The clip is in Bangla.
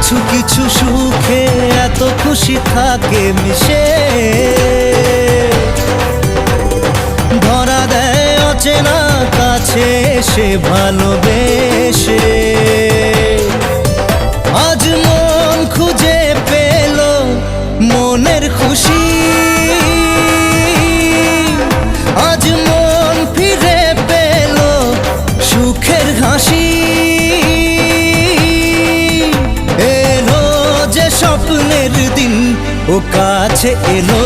কিছু কিছু সুখে এত খুশি থাকে মিশে, ধরা দেয় অচেনা কাছে সে ভালোবেসে। আজ মন খুঁজে পেল মনের খুশি, আজ মন ফিরে পেল সুখের হাসি। এলো যে স্বপ্নের দিন ও কাছে এলো,